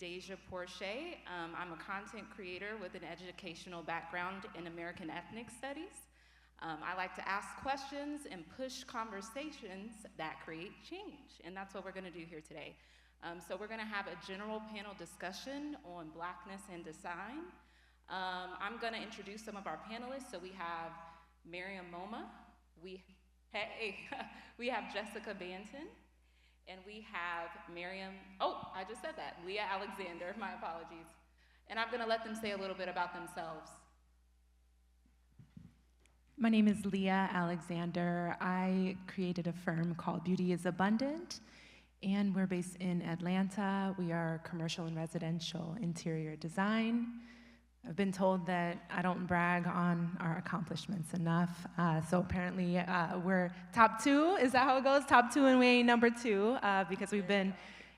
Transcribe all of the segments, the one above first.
Daijah. I'm a content creator with an educational background in American ethnic studies. I like to ask questions and push conversations that create change, and that's what we're gonna do here today. So we're gonna have a general panel discussion on Blackness and design. I'm gonna introduce some of our panelists. So we have Marryam Moma, we have Jessica Bantom, and we have I just said that, Leah Alexander, my apologies. And I'm gonna let them say a little bit about themselves. My name is Leah Alexander. I created a firm called Beauty is Abundant, and we're based in Atlanta. We are commercial and residential interior design. I've been told that I don't brag on our accomplishments enough, so apparently we're top 2. Is that how it goes? Top 2 and we ain't number 2, because we've been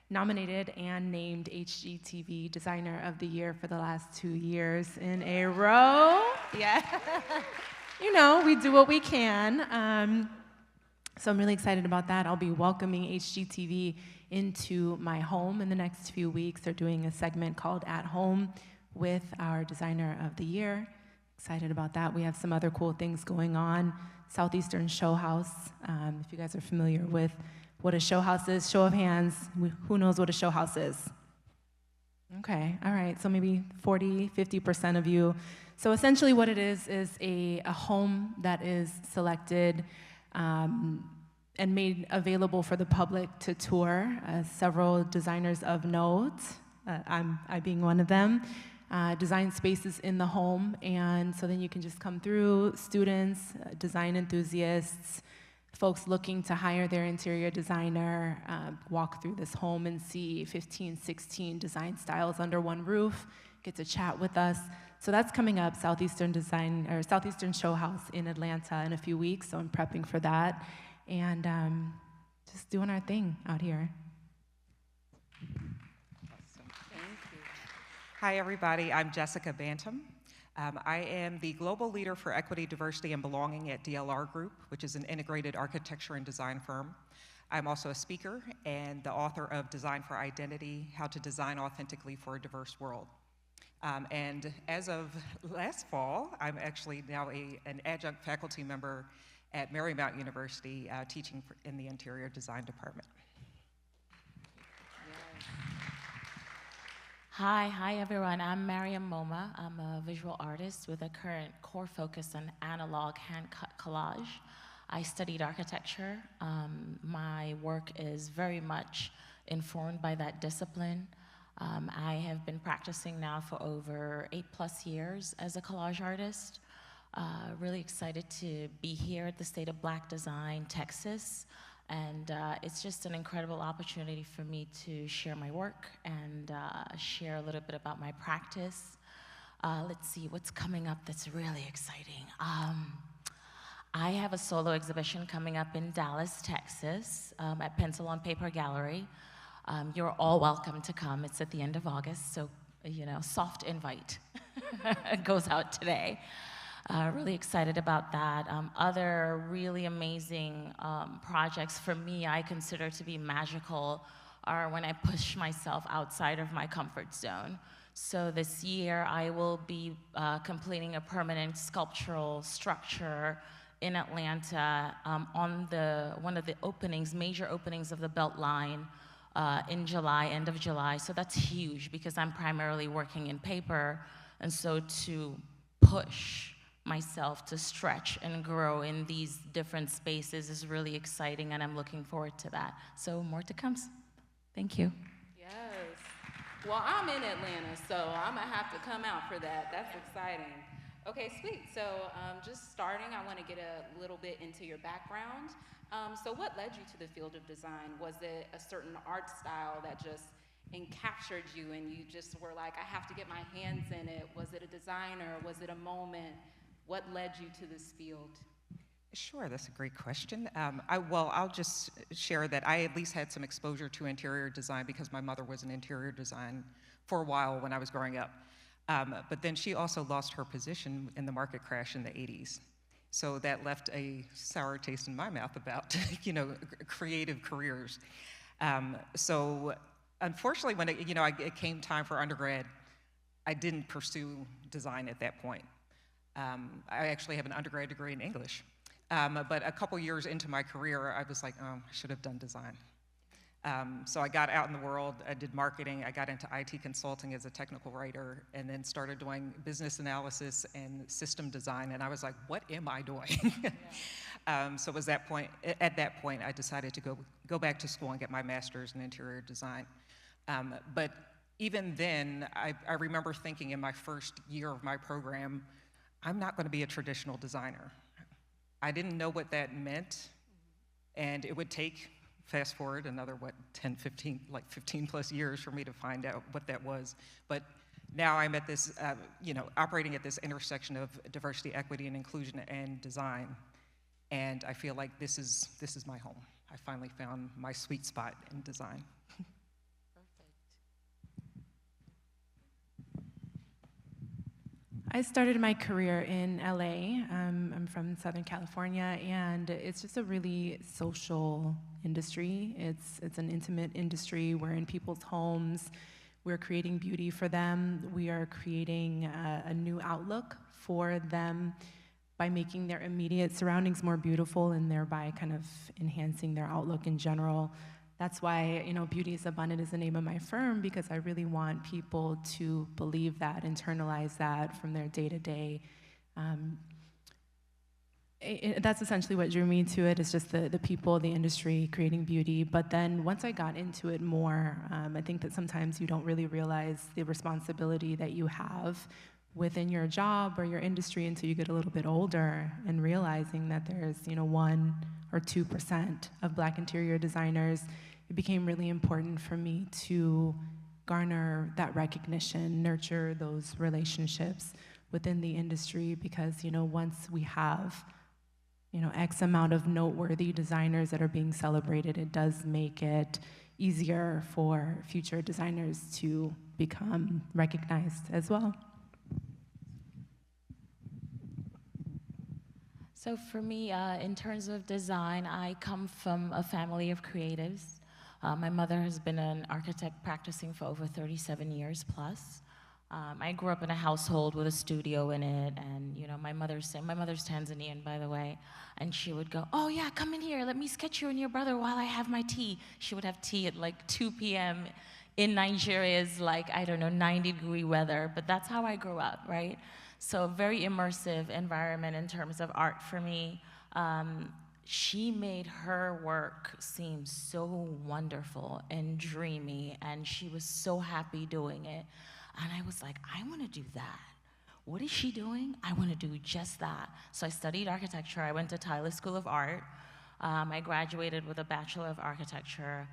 nominated and named HGTV Designer of the Year for the last 2 years in a row. Yeah, you know, we do what we can. So I'm really excited about that. I'll be welcoming HGTV into my home in the next few weeks. They're doing a segment called At Home with our Designer of the Year. Excited about that. We have some other cool things going on. Southeastern Show House. If you guys are familiar with what a show house is, show of hands, who knows what a show house is? Okay, all right, so maybe 40, 50% of you. So essentially what it is a home that is selected and made available for the public to tour. Several designers of note, I being one of them, design spaces in the home, and so then you can just come through, students, design enthusiasts, folks looking to hire their interior designer, walk through this home and see 15, 16 design styles under one roof, get to chat with us. So that's coming up, Southeastern Show House in Atlanta in a few weeks, so I'm prepping for that, and just doing our thing out here. Hi, everybody. I'm Jessica Bantom. I am the Global Leader for Equity, Diversity, and Belonging at DLR Group, which is an integrated architecture and design firm. I'm also a speaker and the author of Design for Identity, How to Design Authentically for a Diverse World. And as of last fall, I'm actually now an adjunct faculty member at Marymount University, teaching in the interior design department. Hi everyone. I'm Marryam Moma. I'm a visual artist with a current core focus on analog hand-cut collage. I studied architecture. My work is very much informed by that discipline. I have been practicing now for over 8+ years as a collage artist. Really excited to be here at the State of Black Design, Texas. And it's just an incredible opportunity for me to share my work and share a little bit about my practice. Let's see what's coming up that's really exciting. I have a solo exhibition coming up in Dallas, Texas, at Pencil on Paper Gallery. You're all welcome to come. It's at the end of August, so you know, soft invite goes out today. Really excited about that. Other really amazing projects for me I consider to be magical are when I push myself outside of my comfort zone. So this year I will be completing a permanent sculptural structure in Atlanta on one of the major openings of the Beltline in July, end of July. So that's huge because I'm primarily working in paper, and so to push myself to stretch and grow in these different spaces is really exciting, and I'm looking forward to that. So more to come. Thank you. Yes. Well, I'm in Atlanta, so I'm gonna have to come out for that. That's exciting. Okay, sweet. So just starting, I want to get a little bit into your background. So what led you to the field of design? Was it a certain art style that just encaptured you and you just were like, I have to get my hands in it? Was it a designer? Was it a moment? What led you to this field? Sure, that's a great question. I'll just share that I at least had some exposure to interior design because my mother was in interior design for a while when I was growing up. But then she also lost her position in the market crash in the 80s. So that left a sour taste in my mouth about, creative careers. So unfortunately, when it came time for undergrad, I didn't pursue design at that point. I actually have an undergrad degree in English. But a couple years into my career, I was like, oh, I should have done design. So I got out in the world, I did marketing, I got into IT consulting as a technical writer, and then started doing business analysis and system design, and I was like, what am I doing? So it was at that point, I decided to go back to school and get my master's in interior design. But even then, I remember thinking in my first year of my program, I'm not going to be a traditional designer. I didn't know what that meant, and it would take, fast forward another, 10, 15, like 15 plus years for me to find out what that was. But now I'm at this, operating at this intersection of diversity, equity, and inclusion and design. And I feel like this is my home. I finally found my sweet spot in design. I started my career in LA. I'm from Southern California, and it's just a really social industry. It's an intimate industry. We're in people's homes. We're creating beauty for them. We are creating a new outlook for them by making their immediate surroundings more beautiful and thereby kind of enhancing their outlook in general. That's why, Beauty is Abundant is the name of my firm, because I really want people to believe that, internalize that from their day-to-day. That's essentially what drew me to it, is just the people, the industry, creating beauty. But then once I got into it more, I think that sometimes you don't really realize the responsibility that you have within your job or your industry until you get a little bit older, and realizing that there's 1 or 2% of Black interior designers. It became really important for me to garner that recognition, nurture those relationships within the industry, because once we have X amount of noteworthy designers that are being celebrated, it does make it easier for future designers to become recognized as well. So for me, in terms of design, I come from a family of creatives. My mother has been an architect practicing for over 37 years plus. I grew up in a household with a studio in it, and my mother's Tanzanian, by the way, and she would go, oh yeah, come in here, let me sketch you and your brother while I have my tea. She would have tea at like 2 p.m. in Nigeria's 90-degree weather, but that's how I grew up, right? So a very immersive environment in terms of art for me. She made her work seem so wonderful and dreamy, and she was so happy doing it. And I was like, I want to do that. What is she doing? I want to do just that. So I studied architecture. I went to Tyler School of Art. I graduated with a Bachelor of Architecture.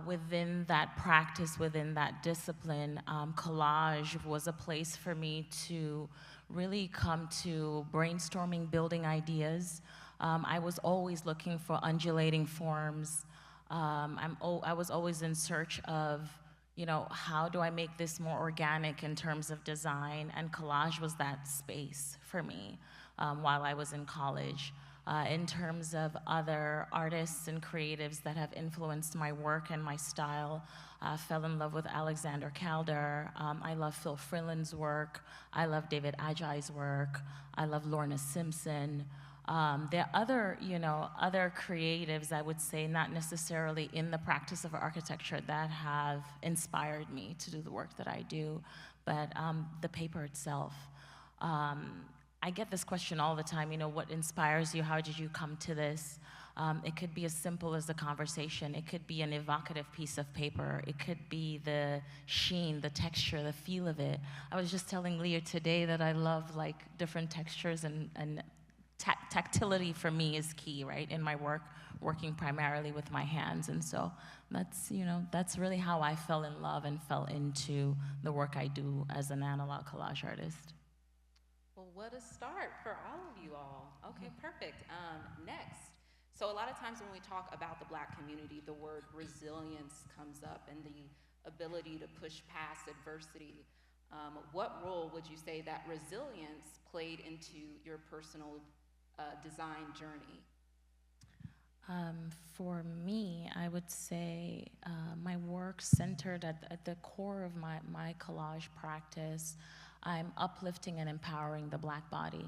Within that practice, within that discipline, collage was a place for me to really come to brainstorming, building ideas. I was always looking for undulating forms. I was always in search of, how do I make this more organic in terms of design? And collage was that space for me while I was in college. In terms of other artists and creatives that have influenced my work and my style, fell in love with Alexander Calder. I love Phil Frillin's work. I love David Ajay's work. I love Lorna Simpson. There are other creatives, I would say, not necessarily in the practice of architecture, that have inspired me to do the work that I do, but the paper itself. I get this question all the time, what inspires you? How did you come to this? It could be as simple as a conversation. It could be an evocative piece of paper. It could be the sheen, the texture, the feel of it. I was just telling Leah today that I love different textures, and tactility for me is key, right, in my work, working primarily with my hands. And so that's really how I fell in love and fell into the work I do as an analog collage artist. Well, what a start for all of you all. Okay, perfect. Next. So a lot of times when we talk about the Black community, the word resilience comes up, and the ability to push past adversity. What role would you say that resilience played into your personal design journey? For me, I would say my work centered at the core of my collage practice. I'm uplifting and empowering the Black body.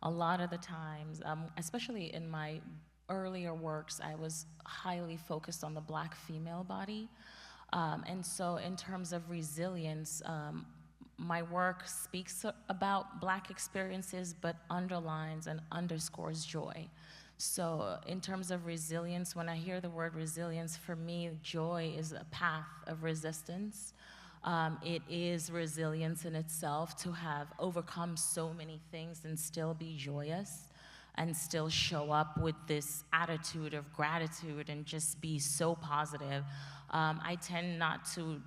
A lot of the times, especially in my earlier works, I was highly focused on the Black female body. And so in terms of resilience, my work speaks about Black experiences, but underlines and underscores joy. So in terms of resilience, when I hear the word resilience, for me, joy is a path of resistance. It is resilience in itself to have overcome so many things and still be joyous and still show up with this attitude of gratitude and just be so positive. I tend not to,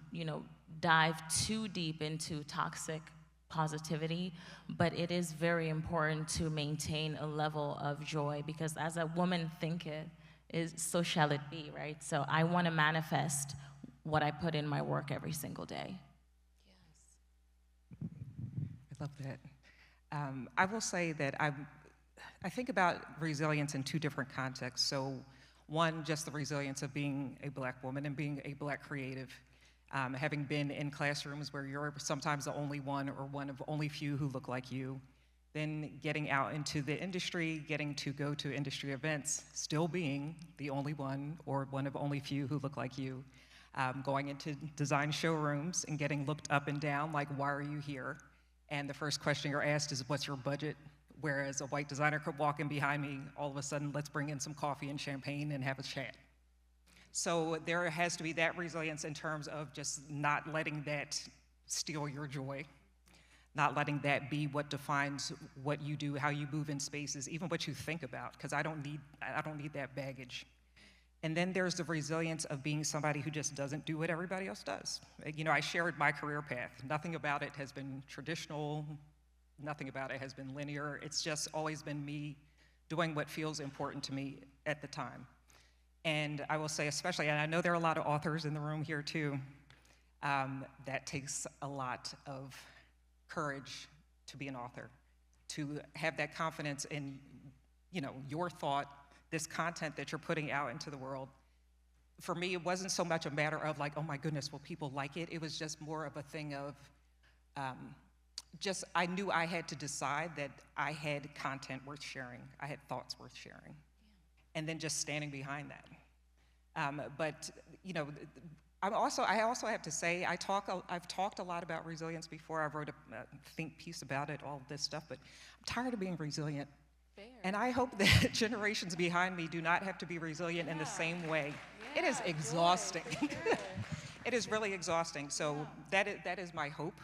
dive too deep into toxic positivity, but it is very important to maintain a level of joy, because as a woman thinketh, so shall it be, right? So I want to manifest what I put in my work every single day. Yes. I love that. I will say that I think about resilience in two different contexts. So one, just the resilience of being a Black woman and being a Black creative. Having been in classrooms where you're sometimes the only one or one of only few who look like you, then getting out into the industry, getting to go to industry events, still being the only one or one of only few who look like you, going into design showrooms and getting looked up and down like, why are you here? And the first question you're asked is, what's your budget? Whereas a white designer could walk in behind me, all of a sudden, let's bring in some coffee and champagne and have a chat. So there has to be that resilience in terms of just not letting that steal your joy, not letting that be what defines what you do, how you move in spaces, even what you think about, because I don't need that baggage. And then there's the resilience of being somebody who just doesn't do what everybody else does. I shared my career path. Nothing about it has been traditional. Nothing about it has been linear. It's just always been me doing what feels important to me at the time. And I will say especially, and I know there are a lot of authors in the room here too, that takes a lot of courage to be an author, to have that confidence in, your thought, this content that you're putting out into the world. For me, it wasn't so much a matter of like, oh my goodness, will people like it? It was just more of a thing of, I knew I had to decide that I had content worth sharing. I had thoughts worth sharing. And then just standing behind that. But I also have to say, I've talked a lot about resilience before. I wrote a think piece about it, all this stuff, but I'm tired of being resilient. Fair. And I hope that generations behind me do not have to be resilient in the same way. It is exhausting. Sure. It is really exhausting. So that is my hope.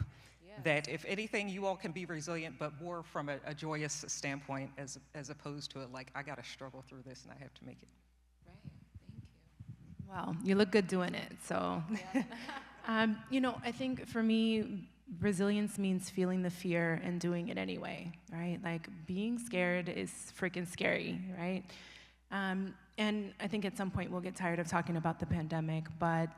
That if anything, you all can be resilient, but more from a joyous standpoint as opposed to I gotta struggle through this and I have to make it. Right, thank you. Well, you look good doing it, so. Yeah. I think for me, resilience means feeling the fear and doing it anyway, right? Like being scared is freaking scary, right? And I think at some point we'll get tired of talking about the pandemic, but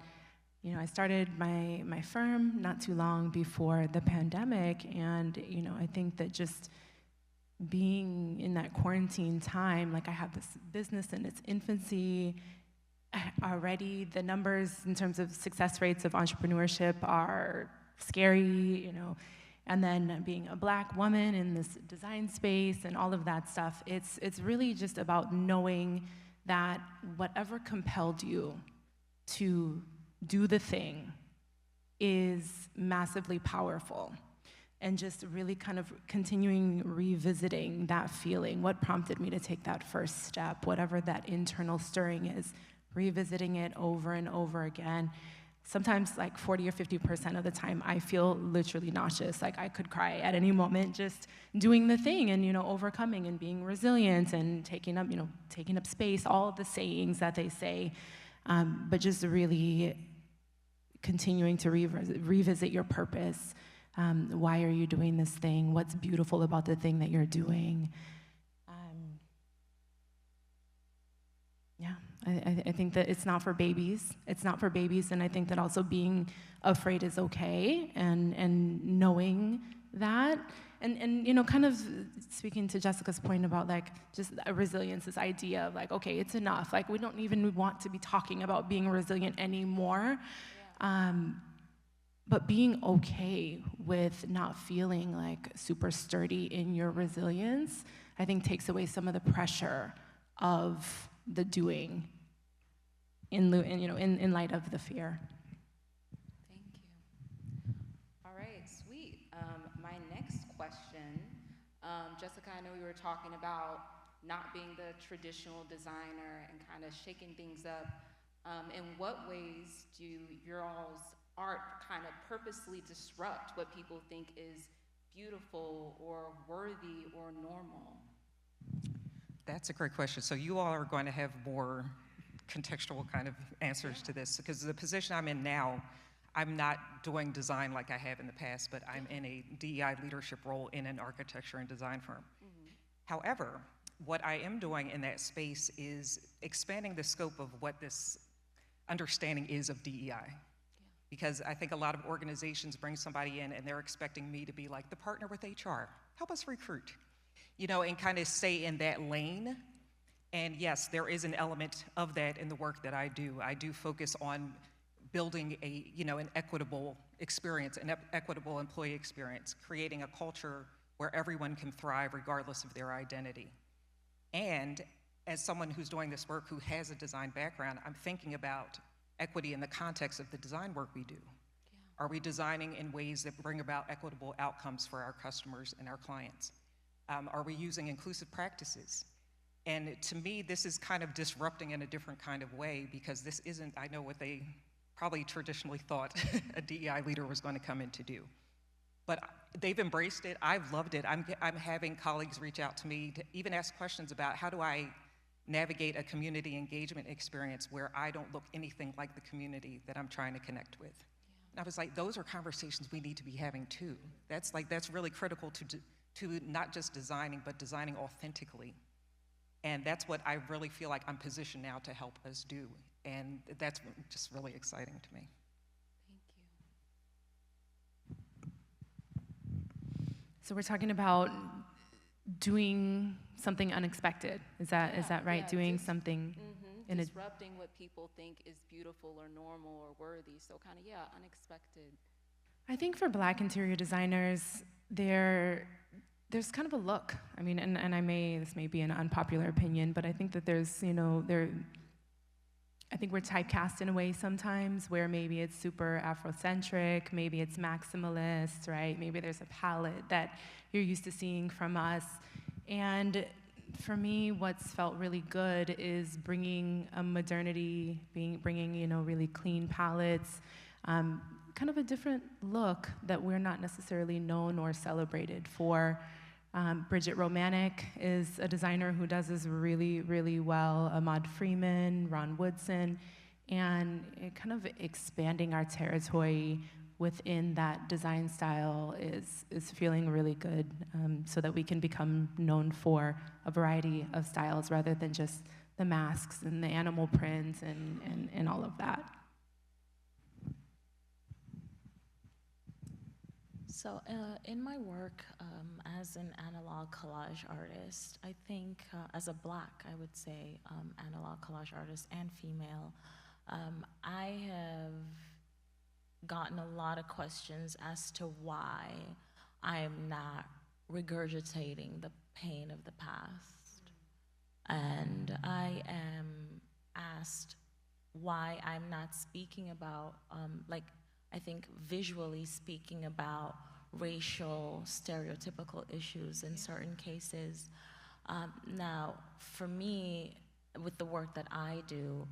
I started my firm not too long before the pandemic, and I think that just being in that quarantine time, I have this business in its infancy already. The numbers in terms of success rates of entrepreneurship are scary, and then being a Black woman in this design space and all of that stuff, it's really just about knowing that whatever compelled you to do the thing is massively powerful, and just really kind of continuing revisiting that feeling. What prompted me to take that first step, whatever that internal stirring is, revisiting it over and over again. Sometimes 40 or 50% of the time I feel literally nauseous, I could cry at any moment, just doing the thing and overcoming and being resilient and taking up space, all of the sayings that they say, but just really continuing to revisit your purpose. Why are you doing this thing? What's beautiful about the thing that you're doing? I think that it's not for babies. It's not for babies, and I think that also being afraid is okay, and knowing that, And you know, kind of speaking to Jessica's point about like just resilience, this idea of like, okay, it's enough. Like we don't even want to be talking about being resilient anymore. Yeah. But being okay with not feeling like super sturdy in your resilience, I think takes away some of the pressure of the doing in light of the fear. Thank you. All right, sweet. My next question, Jessica, I know you were talking about not being the traditional designer and kind of shaking things up. In what ways do your all's art kind of purposely disrupt what people think is beautiful or worthy or normal? That's a great question. So you all are going to have more contextual kind of answers to this, because the position I'm in now, I'm not doing design like I have in the past, but I'm in a DEI leadership role in an architecture and design firm. However, what I am doing in that space is expanding the scope of what this understanding is of DEI. Because I think a lot of organizations bring somebody in and they're expecting me to be like the partner with HR, help us recruit, you know, and kind of stay in that lane. And yes, there is an element of that in the work that I do. I do focus on building an equitable experience, an equitable employee experience, creating a culture where everyone can thrive regardless of their identity. And as someone who's doing this work who has a design background, I'm thinking about equity in the context of the design work we do. Are we designing in ways that bring about equitable outcomes for our customers and our clients? Are we using inclusive practices? And to me, this is kind of disrupting in a different kind of way, because this isn't, I know what they probably traditionally thought a DEI leader was going to come in to do. But they've embraced it. I've loved it. I'm having colleagues reach out to me to even ask questions about how do I navigate a community engagement experience where I don't look anything like the community that I'm trying to connect with. And I was like, those are conversations we need to be having too. That's really critical to not just designing, but designing authentically. And that's what I really feel like I'm positioned now to help us do. And that's just really exciting to me. Thank you. So we're talking about doing something unexpected. Is that right? Yeah, doing something in disrupting what people think is beautiful or normal or worthy. So kind of, unexpected. I think for Black interior designers, there's kind of a look. I mean, this may be an unpopular opinion, but I think that I think we're typecast in a way sometimes where maybe it's super Afrocentric, maybe it's maximalist, right? Maybe there's a palette that you're used to seeing from us. And for me, what's felt really good is bringing a modernity, bringing really clean palettes, kind of a different look that we're not necessarily known or celebrated for. Bridget Romanek is a designer who does this really, really well. Ahmad Freeman, Ron Woodson, and kind of expanding our territory within that design style is feeling really good, so that we can become known for a variety of styles rather than just the masks and the animal prints and all of that. So in my work as an analog collage artist, I think as a Black, I would say, analog collage artist and female, I have gotten a lot of questions as to why I am not regurgitating the pain of the past. And I am asked why I'm not speaking about, I think visually speaking about racial stereotypical issues in certain cases. Now, for me, with the work that I do,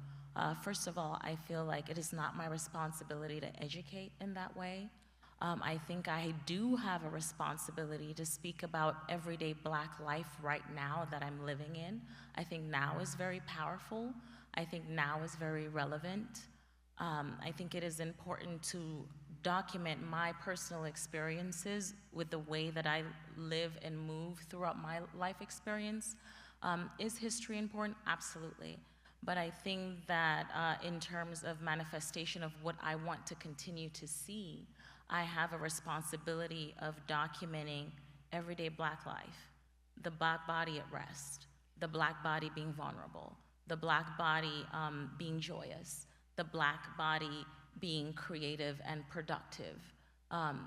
first of all, I feel like it is not my responsibility to educate in that way. I think I do have a responsibility to speak about everyday Black life right now that I'm living in. I think now is very powerful. I think now is very relevant. I think it is important to document my personal experiences with the way that I live and move throughout my life experience. Is history important? Absolutely. But I think that in terms of manifestation of what I want to continue to see, I have a responsibility of documenting everyday Black life, the Black body at rest, the Black body being vulnerable, the Black body being joyous, the Black body being creative and productive.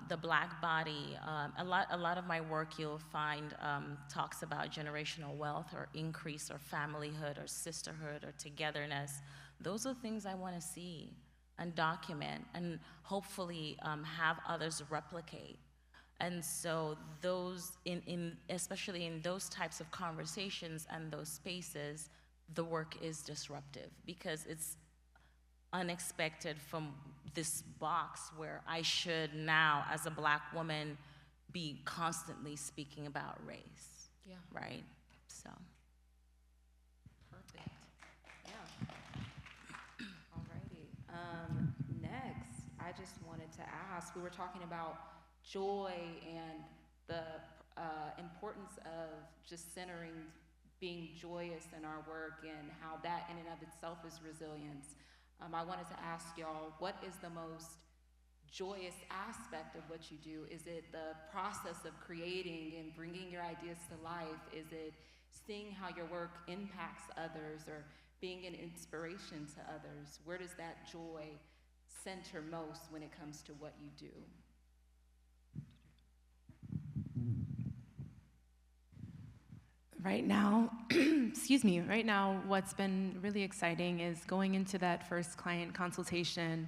The Black body, a lot of my work you'll find talks about generational wealth or increase or familyhood or sisterhood or togetherness. Those are things I want to see and document and hopefully have others replicate. And so those, especially in those types of conversations and those spaces, the work is disruptive because it's unexpected from this box where I should now, as a Black woman, be constantly speaking about race. Yeah. Right? So. Perfect. Yeah. Alrighty. Next, I just wanted to ask, we were talking about joy and the importance of just centering being joyous in our work and how that in and of itself is resilience. I wanted to ask y'all, what is the most joyous aspect of what you do? Is it the process of creating and bringing your ideas to life? Is it seeing how your work impacts others or being an inspiration to others? Where does that joy center most when it comes to what you do? Right now, excuse me, right now, what's been really exciting is going into that first client consultation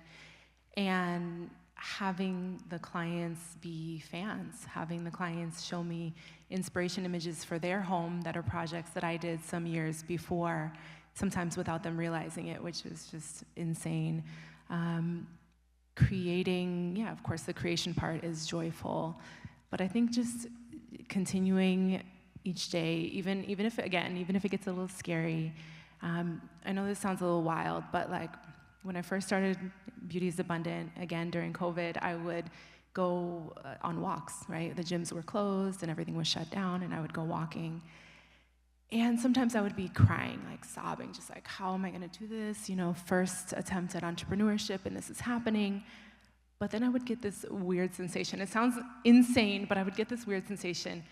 and having the clients be fans, having the clients show me inspiration images for their home that are projects that I did some years before, sometimes without them realizing it, which is just insane. Creating, yeah, of course, the creation part is joyful, but I think just continuing each day, even if it gets a little scary. I know this sounds a little wild, but like when I first started Beauty is Abundant, again during COVID, I would go on walks, right? The gyms were closed and everything was shut down, and I would go walking. And sometimes I would be crying, like sobbing, just like, how am I gonna do this? You know, first attempt at entrepreneurship and this is happening. But then I would get this weird sensation. It sounds insane, but I would get this weird sensation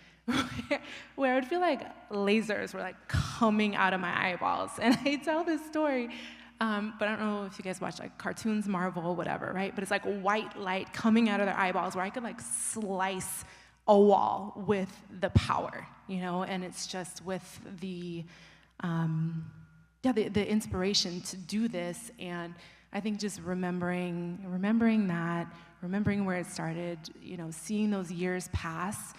where I would feel like lasers were like coming out of my eyeballs. And I tell this story, but I don't know if you guys watch like cartoons, Marvel, whatever, right? But it's like white light coming out of their eyeballs where I could like slice a wall with the power, you know? And it's just with the inspiration to do this. And I think just remembering that, remembering where it started, you know, seeing those years pass,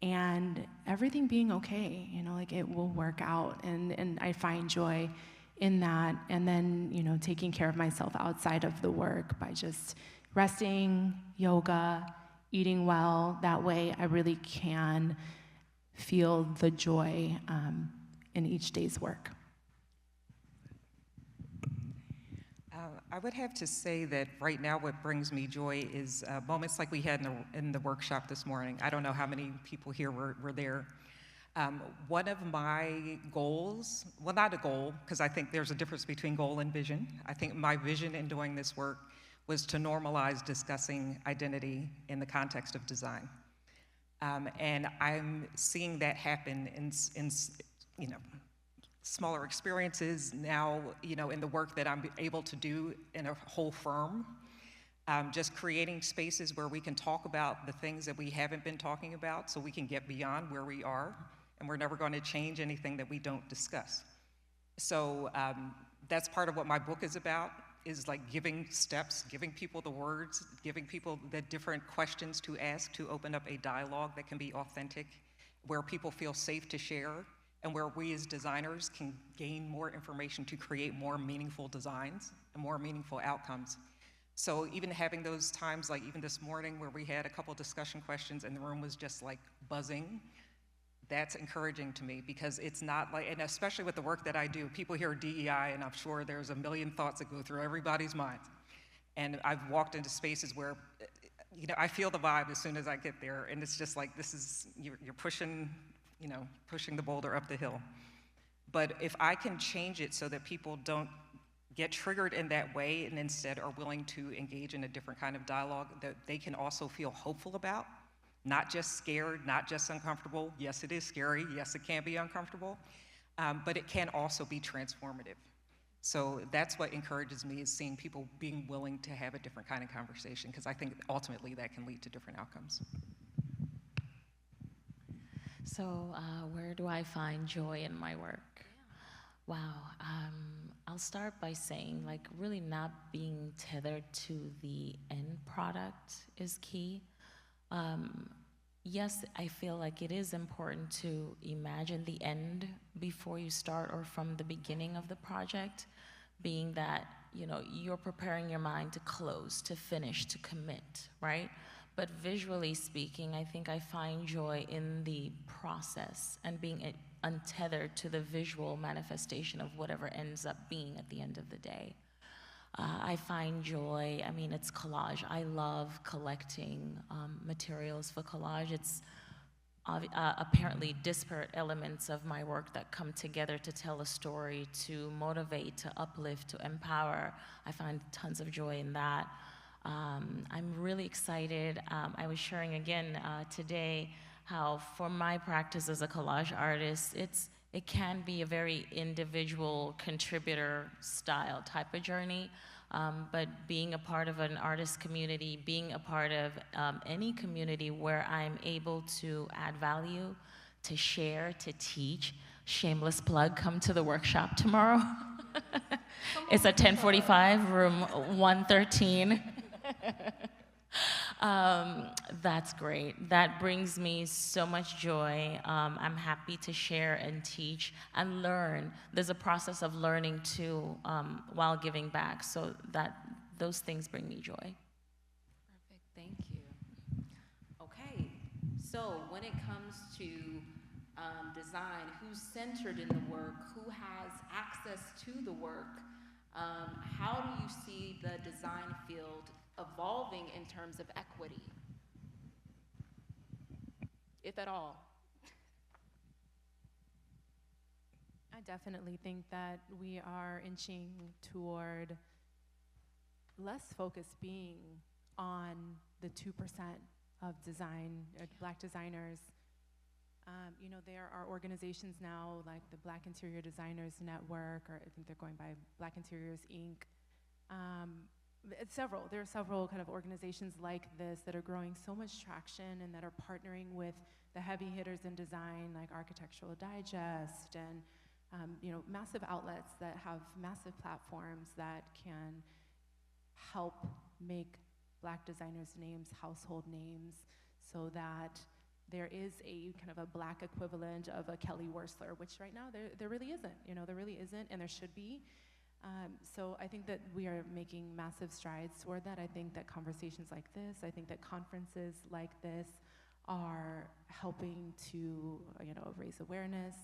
and everything being okay, you know, like it will work out, and I find joy in that, and then, you know, taking care of myself outside of the work by just resting, yoga, eating well. That way I really can feel the joy in each day's work. I would have to say that right now what brings me joy is moments like we had in the workshop this morning. I don't know how many people here were there. One of my goals, well, not a goal, because I think there's a difference between goal and vision. I think my vision in doing this work was to normalize discussing identity in the context of design. And I'm seeing that happen in you know, smaller experiences now, you know, in the work that I'm able to do in a whole firm. Just creating spaces where we can talk about the things that we haven't been talking about so we can get beyond where we are, and we're never going to change anything that we don't discuss. So that's part of what my book is about, is like giving steps, giving people the words, giving people the different questions to ask to open up a dialogue that can be authentic, where people feel safe to share, and where we as designers can gain more information to create more meaningful designs and more meaningful outcomes. So even having those times, like even this morning where we had a couple discussion questions and the room was just like buzzing, that's encouraging to me, because it's not like, and especially with the work that I do, people hear DEI and I'm sure there's a million thoughts that go through everybody's minds. And I've walked into spaces where, you know, I feel the vibe as soon as I get there, and it's just like, this is, you're pushing, you know, pushing the boulder up the hill. But if I can change it so that people don't get triggered in that way and instead are willing to engage in a different kind of dialogue that they can also feel hopeful about, not just scared, not just uncomfortable. Yes, it is scary. Yes, it can be uncomfortable, but it can also be transformative. So that's what encourages me, is seeing people being willing to have a different kind of conversation, because I think ultimately that can lead to different outcomes. So where do I find joy in my work? Wow. I'll start by saying, like, really not being tethered to the end product is key. Yes, I feel like it is important to imagine the end before you start, or from the beginning of the project, being that, you know, you're preparing your mind to close, to finish, to commit, right? But visually speaking, I think I find joy in the process and being untethered to the visual manifestation of whatever ends up being at the end of the day. I find joy, I mean, it's collage. I love collecting materials for collage. It's apparently disparate elements of my work that come together to tell a story, to motivate, to uplift, to empower. I find tons of joy in that. I'm really excited. I was sharing again today how, for my practice as a collage artist, it can be a very individual contributor style type of journey, but being a part of an artist community, being a part of any community where I'm able to add value, to share, to teach. Shameless plug, come to the workshop tomorrow. It's at 10:45, room 113. That's great. That brings me so much joy. I'm happy to share and teach and learn. There's a process of learning too, while giving back, so that those things bring me joy. Perfect, thank you. Okay, so when it comes to design, who's centered in the work, who has access to the work, how do you see the design field evolving in terms of equity, if at all? I definitely think that we are inching toward less focus being on the 2% of design, or Black designers. You know, there are organizations now like the Black Interior Designers Network, or I think they're going by Black Interiors, Inc. There are several kind of organizations like this that are growing so much traction and that are partnering with the heavy hitters in design, like Architectural Digest, and you know, massive outlets that have massive platforms that can help make Black designers' names household names, so that there is a kind of a Black equivalent of a Kelly Wearstler, which right now there really isn't. You know, there really isn't, and there should be. So I think that we are making massive strides toward that. I think that conversations like this, I think that conferences like this are helping to, you know, raise awareness,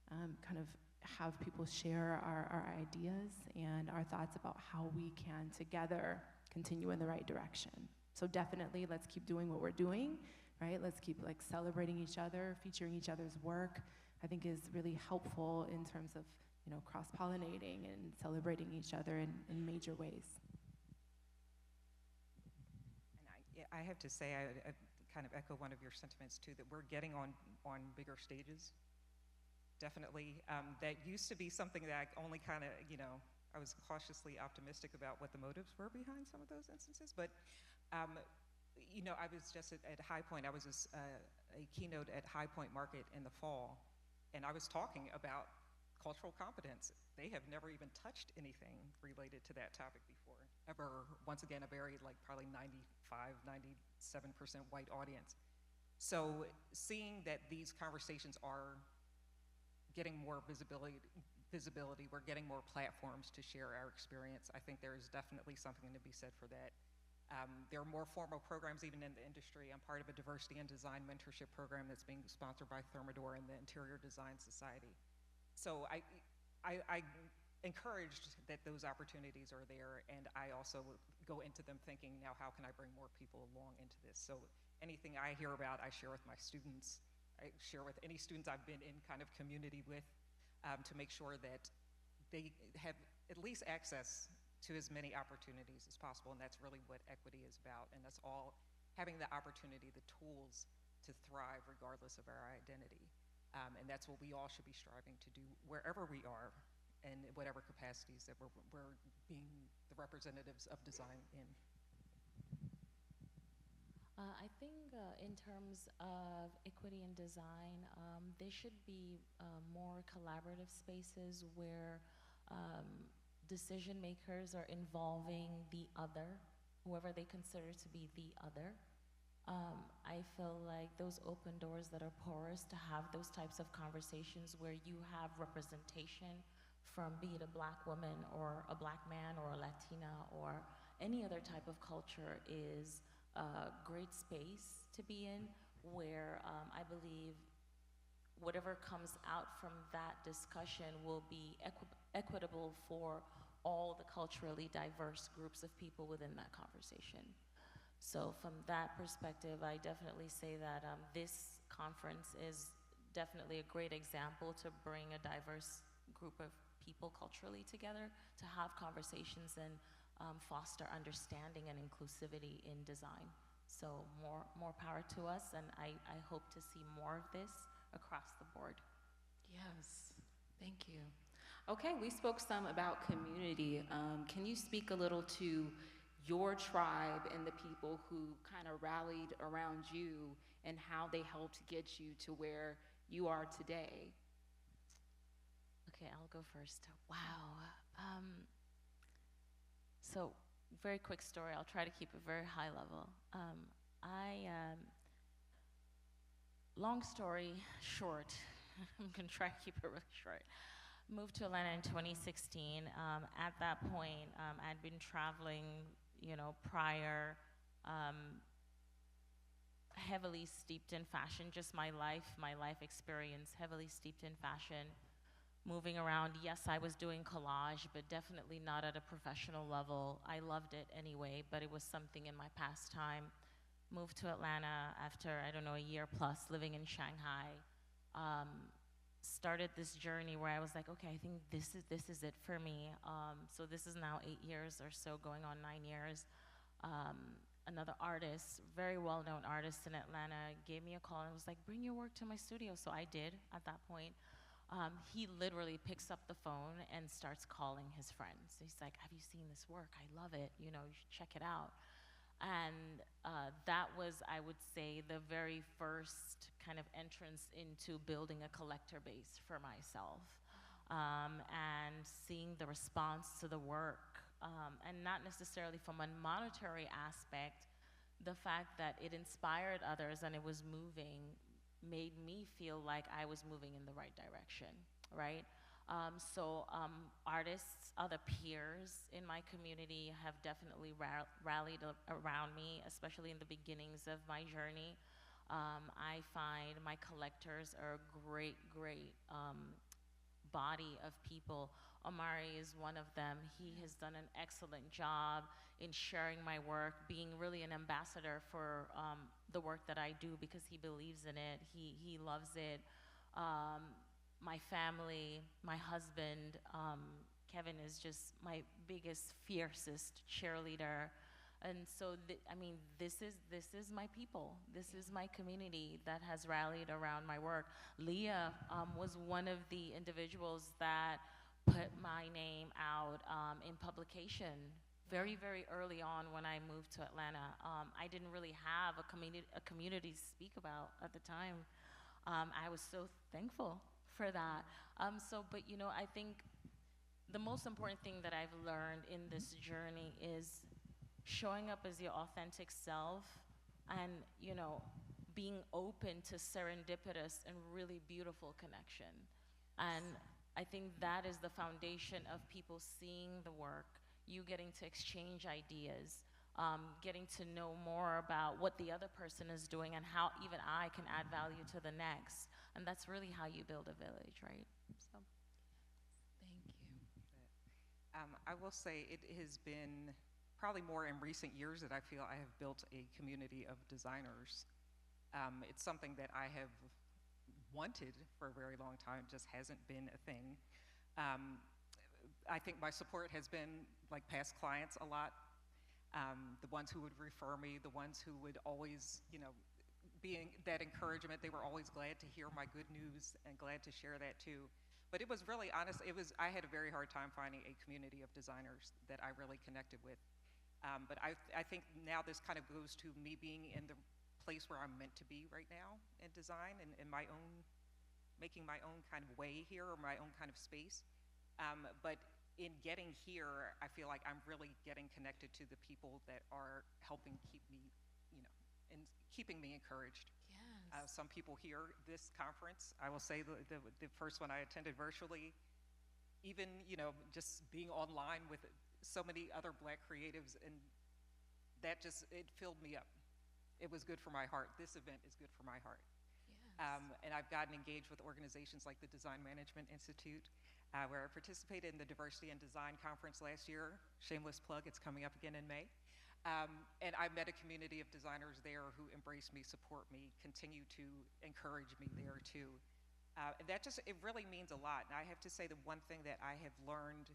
kind of have people share our ideas and our thoughts about how we can together continue in the right direction. So definitely, let's keep doing what we're doing, right? Let's keep like celebrating each other, featuring each other's work. I think is really helpful in terms of, you know, cross-pollinating and celebrating each other in major ways. And I have to say, I kind of echo one of your sentiments too, that we're getting on bigger stages. Definitely. That used to be something that I only kind of, you know, I was cautiously optimistic about what the motives were behind some of those instances. But, you know, I was just at High Point. I was a keynote at High Point Market in the fall, and I was talking about cultural competence. They have never even touched anything related to that topic before, ever. Once again, a very, like, probably 97% white audience. So seeing that these conversations are getting more visibility, we're getting more platforms to share our experience, I think there is definitely something to be said for that. There are more formal programs even in the industry. I'm part of a diversity and design mentorship program that's being sponsored by Thermador and the Interior Design Society. So I encouraged that those opportunities are there, and I also go into them thinking, now how can I bring more people along into this? So anything I hear about, I share with my students. I share with any students I've been in kind of community with, to make sure that they have at least access to as many opportunities as possible, and that's really what equity is about, and us all having the opportunity, the tools to thrive regardless of our identity. And that's what we all should be striving to do wherever we are and whatever capacities that we're being the representatives of design in. I think in terms of equity in design, there should be more collaborative spaces where decision makers are involving the other, whoever they consider to be the other. I feel like those open doors that are porous to have those types of conversations where you have representation from, be it a Black woman or a Black man or a Latina or any other type of culture, is a great space to be in, where I believe whatever comes out from that discussion will be equitable for all the culturally diverse groups of people within that conversation. So from that perspective, I definitely say that this conference is definitely a great example to bring a diverse group of people culturally together to have conversations and foster understanding and inclusivity in design. So more power to us, and I hope to see more of this across the board. Yes, thank you. Okay, we spoke some about community. Can you speak a little to your tribe and the people who kind of rallied around you and how they helped get you to where you are today? Okay, I'll go first. Wow. So, very quick story. I'll try to keep it very high level. Long story short, I'm gonna try to keep it really short. Moved to Atlanta in 2016. At that point, I'd been traveling, prior, heavily steeped in fashion, just my life experience, heavily steeped in fashion. Moving around, yes, I was doing collage, but definitely not at a professional level. I loved it anyway, but it was something in my pastime. Moved to Atlanta after, a year plus living in Shanghai. Started this journey where I was like, okay, I think this is it for me. So this is now 8 years or so, going on 9 years. Another artist, very well-known artist in Atlanta, gave me a call and was like, bring your work to my studio. So I did at that point. He literally picks up the phone and starts calling his friends. He's like, have you seen this work? I love it. You should check it out. And that was, I would say, the very first kind of entrance into building a collector base for myself, and seeing the response to the work, and not necessarily from a monetary aspect. The fact that it inspired others and it was moving made me feel like I was moving in the right direction, right? Artists, other peers in my community have definitely rallied around me, especially in the beginnings of my journey. I find my collectors are a great body of people. Omari is one of them. He has done an excellent job in sharing my work, being really an ambassador for the work that I do because he believes in it. He loves it. My family, my husband, Kevin is just my biggest, fiercest cheerleader. And so, this is my people. This is my community that has rallied around my work. Leah was one of the individuals that put my name out in publication very, very early on when I moved to Atlanta. I didn't really have a community to speak about at the time. I was so thankful for that. I think the most important thing that I've learned in this journey is showing up as your authentic self and, being open to serendipitous and really beautiful connection. And I think that is the foundation of people seeing the work, you getting to exchange ideas, getting to know more about what the other person is doing and how even I can add value to the next. And that's really how you build a village, right? So. Thank you. I will say it has been probably more in recent years that I feel I have built a community of designers. It's something that I have wanted for a very long time, just hasn't been a thing. I think my support has been like past clients a lot. the ones who would refer me, the ones who would always, being that encouragement. They were always glad to hear my good news and glad to share that too. But it was really honest. I had a very hard time finding a community of designers that I really connected with. But I think now this kind of goes to me being in the place where I'm meant to be right now in design and in my own, making my own kind of way here or my own kind of space. But in getting here, I feel like I'm really getting connected to the people that are helping keep me, and keeping me encouraged. Yes. Some people here, this conference, I will say the first one I attended virtually, even, just being online with so many other Black creatives, and that it filled me up. It was good for my heart. This event is good for my heart. Yes. And I've gotten engaged with organizations like the Design Management Institute, where I participated in the Diversity and Design Conference last year. Shameless plug, it's coming up again in May. And I met a community of designers there who embrace me, support me, continue to encourage me there too. And that it really means a lot. And I have to say the one thing that I have learned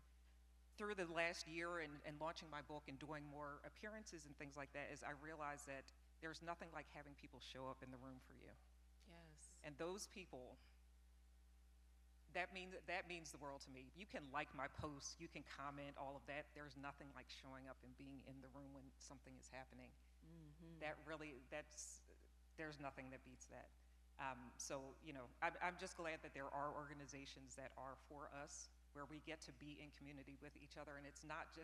through the last year and launching my book and doing more appearances and things like that is I realized that there's nothing like having people show up in the room for you. Yes. And those people, that means the world to me. You can like my posts, you can comment, all of that. There's nothing like showing up and being in the room when something is happening. Mm-hmm. There's nothing that beats that. So, I'm just glad that there are organizations that are for us, where we get to be in community with each other, and it's not to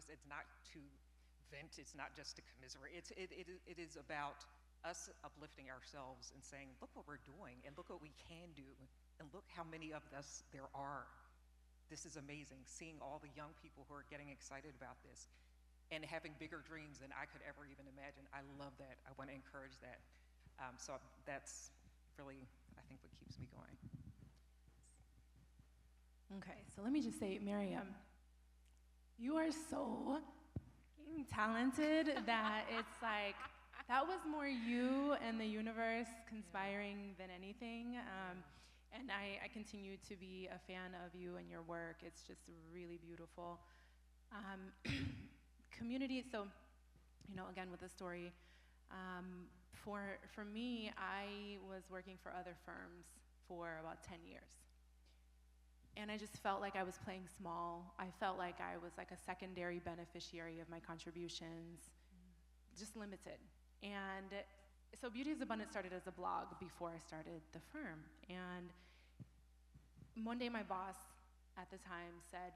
vent, it's not just to commiserate. It is about us uplifting ourselves and saying, look what we're doing, and look what we can do, and look how many of us there are. This is amazing, seeing all the young people who are getting excited about this and having bigger dreams than I could ever even imagine. I love that. I want to encourage that. So that's really, I think, what keeps me going. Okay, so let me just say, Marryam, you are so talented that it's like, that was more you and the universe conspiring than anything. And I continue to be a fan of you and your work. It's just really beautiful. Community, so, again with the story, for me, I was working for other firms for about 10 years. And I just felt like I was playing small. I felt like I was like a secondary beneficiary of my contributions, just limited. And so Beauty is Abundant started as a blog before I started the firm. And one day my boss at the time said,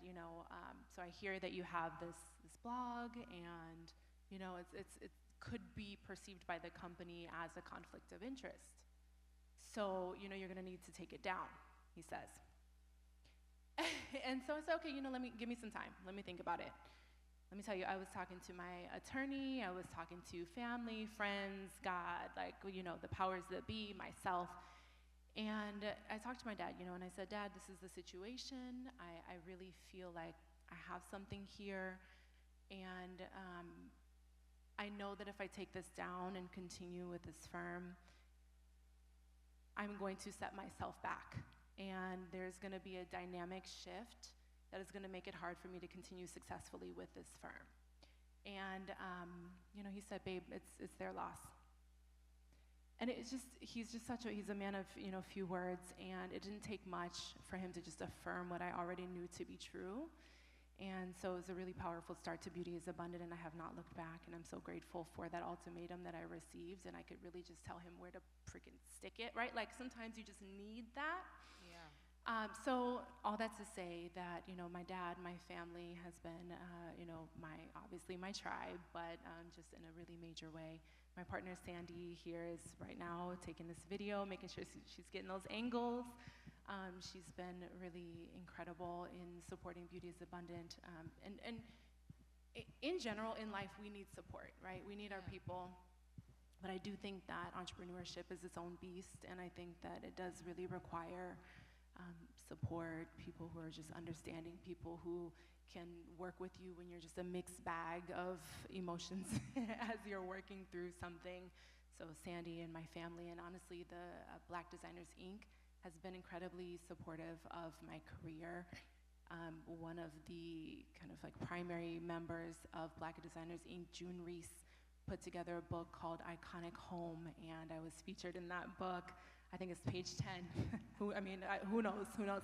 so I hear that you have this blog, and it could be perceived by the company as a conflict of interest. So you're gonna need to take it down, he says. And so I said, okay, give me some time. Let me think about it. Let me tell you, I was talking to my attorney, I was talking to family, friends, God, the powers that be, myself. And I talked to my dad, and I said, Dad, this is the situation. I really feel like I have something here. And I know that if I take this down and continue with this firm, I'm going to set myself back. And there's gonna be a dynamic shift that is gonna make it hard for me to continue successfully with this firm. And he said, babe, it's their loss. And he's a man of few words, and it didn't take much for him to just affirm what I already knew to be true. And so it was a really powerful start to Beauty is Abundant, and I have not looked back, and I'm so grateful for that ultimatum that I received, and I could really just tell him where to freaking stick it, right? Like sometimes you just need that. Yeah. So all that to say that, my dad, my family has been, obviously my tribe, but just in a really major way. My partner Sandy here is right now taking this video, making sure she's getting those angles. She's been really incredible in supporting Beauty is Abundant. And in general, in life, we need support, right? We need our people. But I do think that entrepreneurship is its own beast, and I think that it does really require support, people who are just understanding, people who can work with you when you're just a mixed bag of emotions as you're working through something. So Sandy and my family, and honestly, the Black Designers Inc. has been incredibly supportive of my career. one of the kind of like primary members of Black Designers Inc., June Reese, put together a book called Iconic Home, and I was featured in that book. I think it's page 10. Who knows? Yes.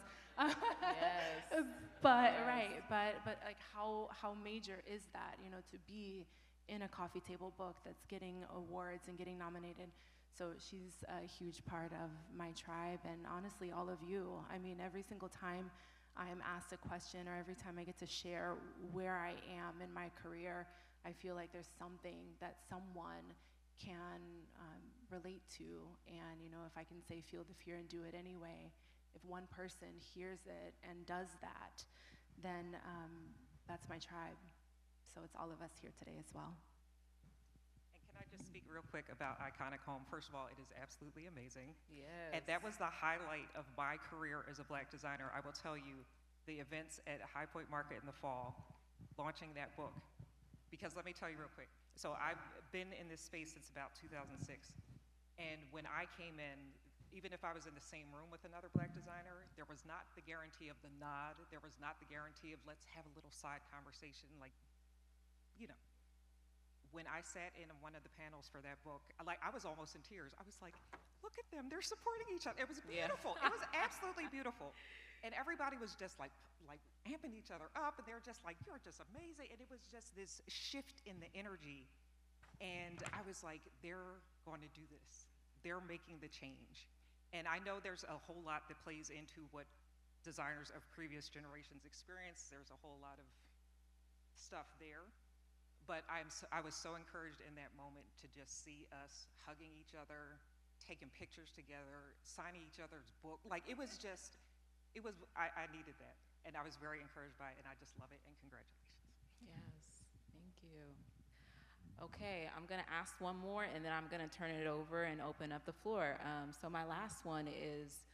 But Yes. right, but like how major is that, to be in a coffee table book that's getting awards and getting nominated. So she's a huge part of my tribe, and honestly, all of you. I mean, every single time I am asked a question, or every time I get to share where I am in my career, I feel like there's something that someone can relate to. And if I can say feel the fear and do it anyway, if one person hears it and does that, then that's my tribe. So it's all of us here today as well. And can I just speak real quick about Iconic Home? First of all, it is absolutely amazing. Yes. And that was the highlight of my career as a Black designer. I will tell you, the events at High Point Market in the fall, launching that book. Because let me tell you real quick. So I've been in this space since about 2006. And when I came in, even if I was in the same room with another Black designer, there was not the guarantee of the nod. There was not the guarantee of let's have a little side conversation. Like, when I sat in one of the panels for that book, I was almost in tears. I was like, look at them, they're supporting each other. It was beautiful. It was absolutely beautiful. And everybody was just like amping each other up, and they were just like, you're just amazing. And it was just this shift in the energy. And I was like, they're going to do this. They're making the change. And I know there's a whole lot that plays into what designers of previous generations experience. There's a whole lot of stuff there. But I was so encouraged in that moment to just see us hugging each other, taking pictures together, signing each other's book. Like, it was just, I needed that. And I was very encouraged by it, and I just love it, and congratulations. Yes, thank you. Okay, I'm gonna ask one more, and then I'm gonna turn it over and open up the floor. So my last one is,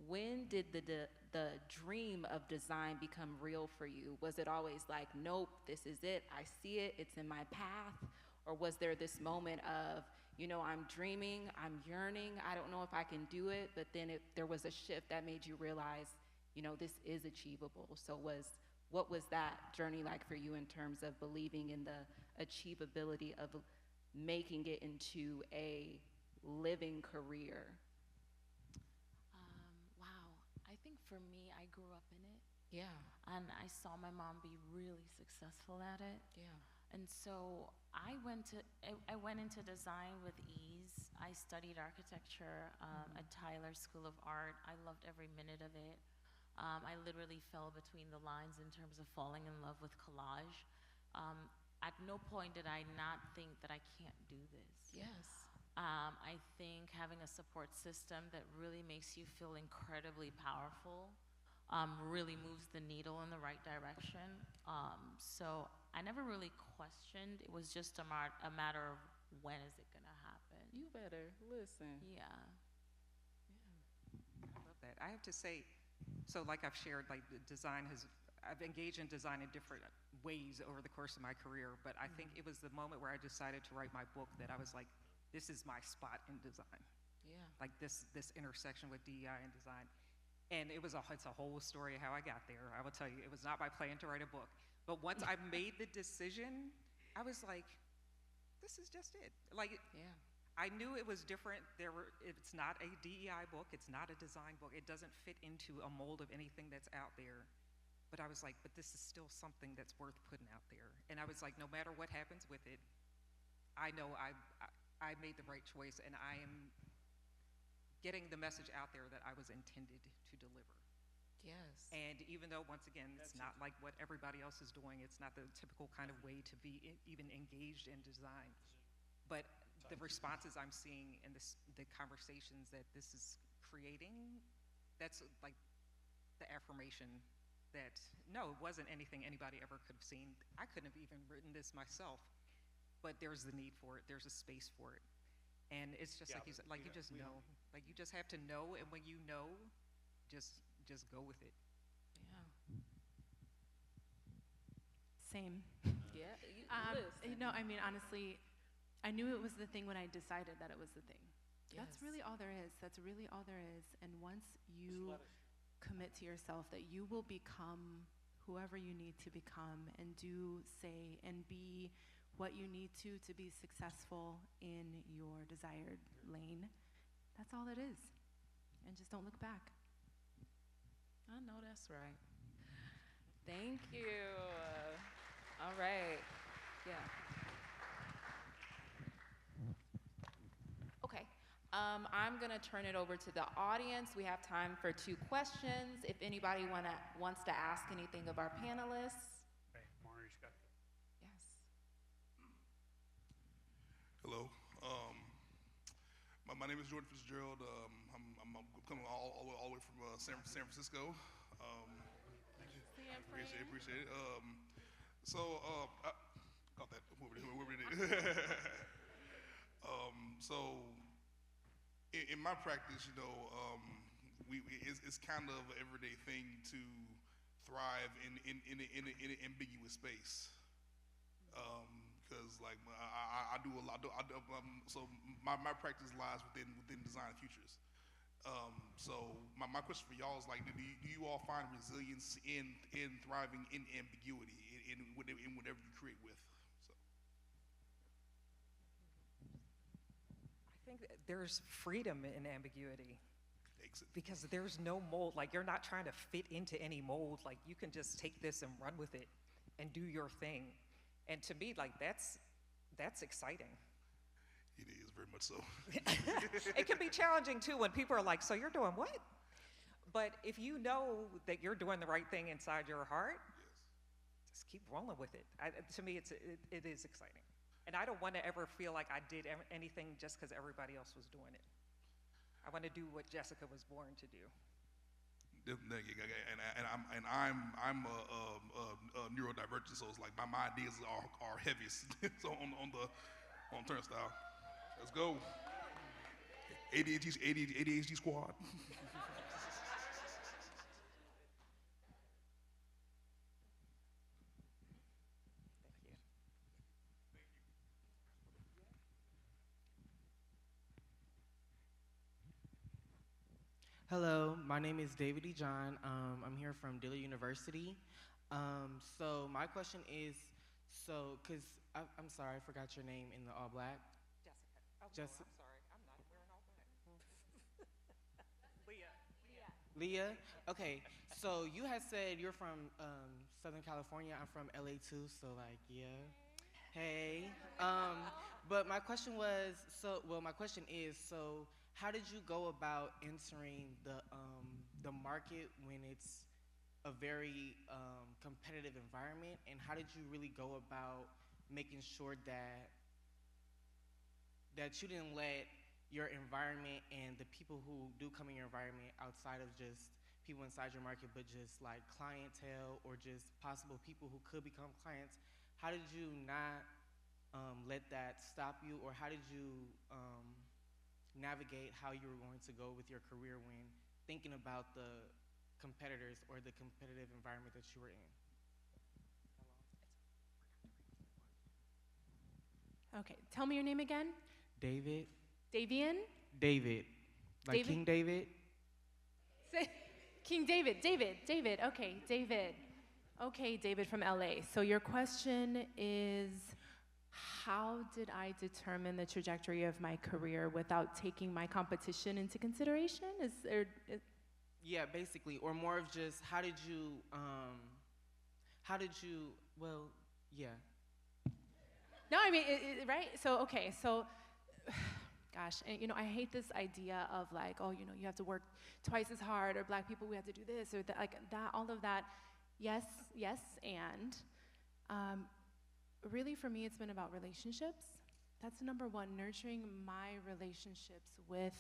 when did the dream of design become real for you? Was it always like, nope, this is it, I see it, it's in my path? Or was there this moment of, I'm dreaming, I'm yearning, I don't know if I can do it, but then there was a shift that made you realize, this is achievable. So what was that journey like for you in terms of believing in the achievability of making it into a living career? I think for me, I grew up in it. Yeah. And I saw my mom be really successful at it. Yeah. And so I went into design with ease. I studied architecture at Tyler School of Art. I loved every minute of it. I literally fell between the lines in terms of falling in love with collage. At no point did I not think that I can't do this. Yes. I think having a support system that really makes you feel incredibly powerful really moves the needle in the right direction. So I never really questioned. It was just a matter of when is it gonna happen. You better listen. Yeah. I love that. I have to say, so like I've shared, like I've engaged in design in different ways over the course of my career, but I think it was the moment where I decided to write my book that I was like, this is my spot in design. Yeah. Like this intersection with DEI and design. And it's a whole story of how I got there. I will tell you, it was not my plan to write a book. But once I made the decision, I was like, this is just it. Like, Yeah. I knew it was different. It's not a DEI book. It's not a design book. It doesn't fit into a mold of anything that's out there. But I was like, but this is still something that's worth putting out there. And I was like, no matter what happens with it, I know I made the right choice, and I am getting the message out there that I was intended to deliver. Yes. And even though, once again, it's not like what everybody else is doing, it's not the typical kind of way to be even engaged in design, but the responses I'm seeing and the conversations that this is creating, that's like the affirmation that, no, it wasn't anything anybody ever could have seen. I couldn't have even written this myself, but there's the need for it. There's a space for it. And it's just like you said, like you just know. Like you just have to know, and when you know, just go with it. Yeah. Same. Yeah. I mean, honestly, I knew it was the thing when I decided that it was the thing. That's Yes. really all there is. That's really all there is. And once you commit to yourself that you will become whoever you need to become and do, say, and be what you need to be successful in your desired lane. That's all it is. And just don't look back. I know that's right. Thank you. All right. Yeah. Okay. I'm going to turn it over to the audience. We have time for 2 questions. If anybody wants to ask anything of our panelists. Hey, Mario's got the... Yes. Hello. My name is Jordan Fitzgerald. I'm coming all the way from San Francisco. Appreciate it. Got that. Whoever it is. So, in my practice, you know, it's kind of an everyday thing to thrive in an ambiguous space. Because like I do a lot. So my practice lies within design futures. So my question for y'all is like, do you all find resilience in thriving in ambiguity in whatever you create with? So. I think that there's freedom in ambiguity. Because there's no mold, like you're not trying to fit into any mold, like you can just take this and run with it and do your thing. And to me, like that's exciting. It is, very much so. It can be challenging too when people are like, so you're doing what? But if you know that you're doing the right thing inside your heart, yes, just keep rolling with it. To me, it is exciting. And I don't want to ever feel like I did anything just because everybody else was doing it. I want to do what Jessica was born to do. And I'm a neurodivergent, so it's like my ideas are heaviest. So on turnstile. Let's go. ADHD squad. Hello, my name is David E. John. I'm here from Dillard University. So my question is, because I'm sorry, I forgot your name in the all black. Jessica. Oh, Jessica. No, I'm sorry, I'm not wearing all black. Leah. Leah? Okay, so you had said you're from Southern California. I'm from LA too, so like, yeah. Hey. But my question was, my question is, so how did you go about entering the market when it's a very competitive environment, and how did you really go about making sure that you didn't let your environment and the people who do come in your environment outside of just people inside your market, but just like clientele or just possible people who could become clients, how did you not let that stop you, or how did you navigate how you were going to go with your career when thinking about the competitors or the competitive environment that you were in? Okay, tell me your name again. David. Davian? David. Like David? King David? King David. David. Okay, David. Okay, David from LA. So your question is, how did I determine the trajectory of my career without taking my competition into consideration? Yeah, basically, or more of just how did you, well, yeah. No, I mean, right? So, okay, so, gosh, and, you know, I hate this idea of like, oh, you know, you have to work twice as hard, or black people, we have to do this, or that, like that, all of that. Yes, and really for me, it's been about relationships. That's number one, nurturing my relationships with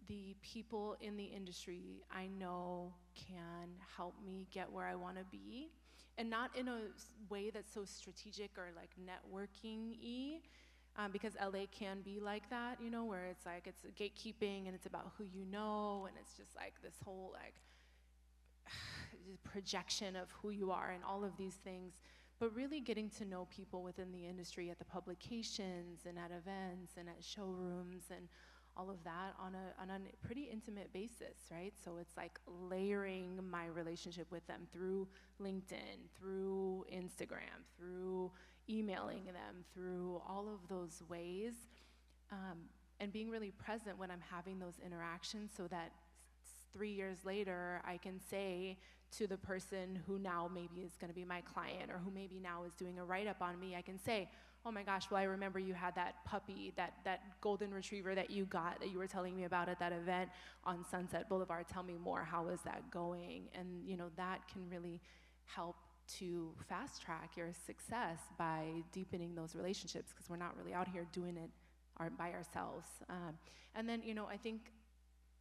the people in the industry I know can help me get where I want to be, and not in a way that's so strategic or like networking-y, because LA can be like that, you know, where it's like it's gatekeeping and it's about who you know, and it's just like this whole like projection of who you are and all of these things. But really getting to know people within the industry at the publications and at events and at showrooms and all of that on a pretty intimate basis, right? So it's like layering my relationship with them through LinkedIn, through Instagram, through emailing them, through all of those ways, and being really present when I'm having those interactions so that 3 years later, I can say to the person who now maybe is gonna be my client or who maybe now is doing a write-up on me, I can say, oh my gosh, well, I remember you had that puppy, that golden retriever that you got, that you were telling me about at that event on Sunset Boulevard. Tell me more, how is that going? And that can really help to fast track your success by deepening those relationships, because we're not really out here doing it by ourselves. And then, I think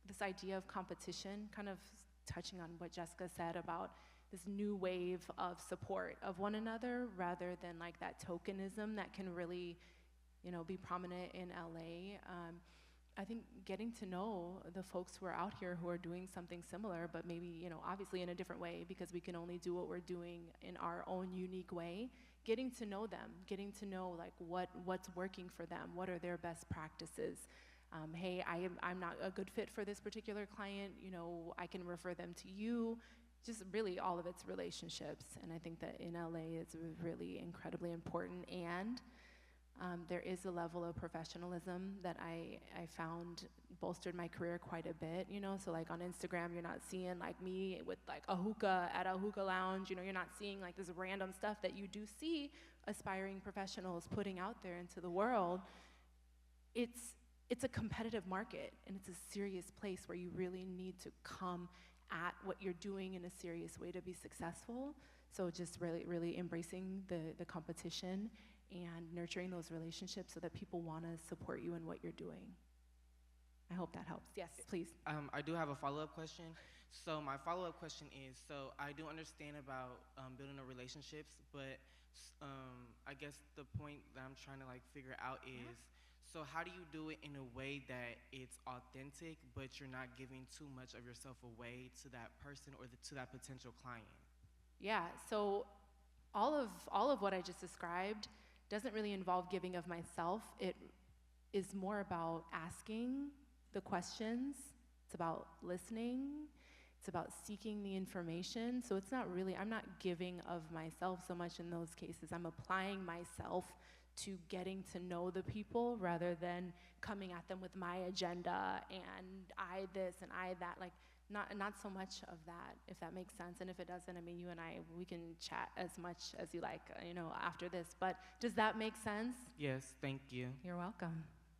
this idea of competition, kind of touching on what Jessica said about this new wave of support of one another rather than like that tokenism that can really, be prominent in LA. I think getting to know the folks who are out here who are doing something similar, but maybe, obviously in a different way, because we can only do what we're doing in our own unique way. Getting to know them, getting to know like what's working for them, what are their best practices. Hey, I'm not a good fit for this particular client, I can refer them to you. Just really all of its relationships. And I think that in LA it's really incredibly important. And there is a level of professionalism that I found bolstered my career quite a bit, so like on Instagram, you're not seeing like me with like a hookah at a hookah lounge, you're not seeing like this random stuff that you do see aspiring professionals putting out there into the world. It's a competitive market, and it's a serious place where you really need to come at what you're doing in a serious way to be successful. So just really, really embracing the competition and nurturing those relationships so that people want to support you in what you're doing. I hope that helps. Yes, please. I do have a follow-up question. So my follow-up question is, so I do understand about building the relationships, but I guess the point that I'm trying to like figure out is, so how do you do it in a way that it's authentic, but you're not giving too much of yourself away to that person or to that potential client? Yeah, so all of what I just described doesn't really involve giving of myself. It is more about asking the questions. It's about listening. It's about seeking the information. So it's not really, I'm not giving of myself so much in those cases. I'm applying myself to getting to know the people rather than coming at them with my agenda and I this and I that. Like, not so much of that, if that makes sense. And if it doesn't, I mean, you and I, we can chat as much as you like, after this. But does that make sense? Yes, thank you. You're welcome.